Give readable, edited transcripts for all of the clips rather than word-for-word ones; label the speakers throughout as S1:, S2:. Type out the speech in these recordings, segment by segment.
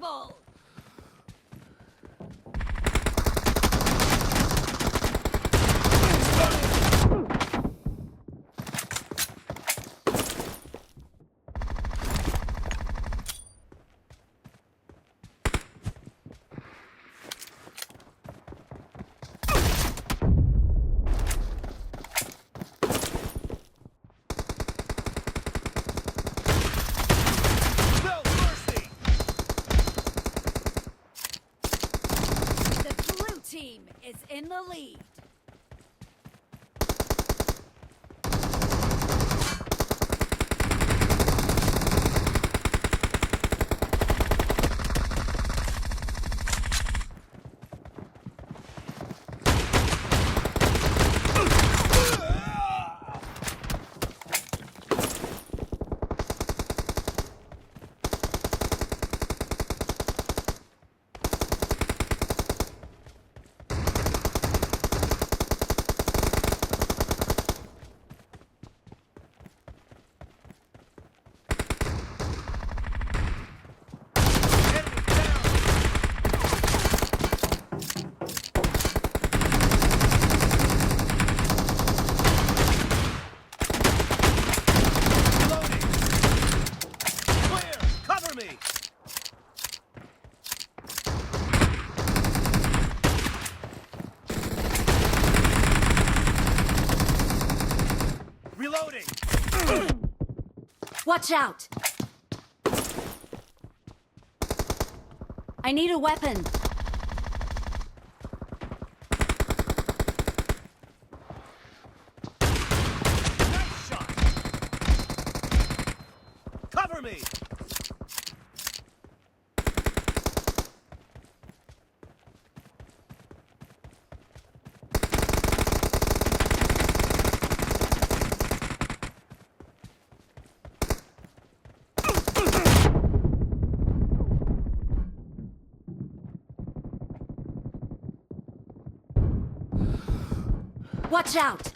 S1: unstoppable! Team is in the lead.
S2: Reloading!
S1: Watch out! I need a weapon.
S2: Nice shot! Cover me!
S1: Watch out!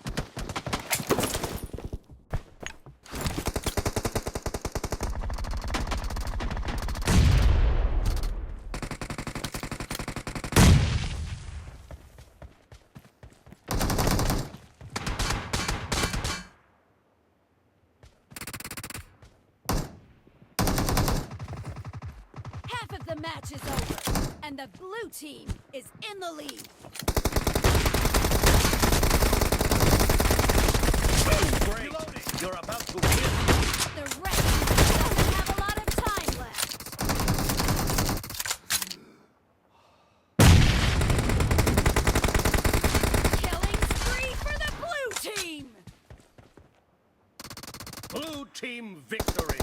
S1: Half of the match is over, and the blue team is in the lead.
S2: Great! You're about to win!
S1: The red team doesn't have a lot of time left. Killing spree for the blue team!
S2: Blue team victory!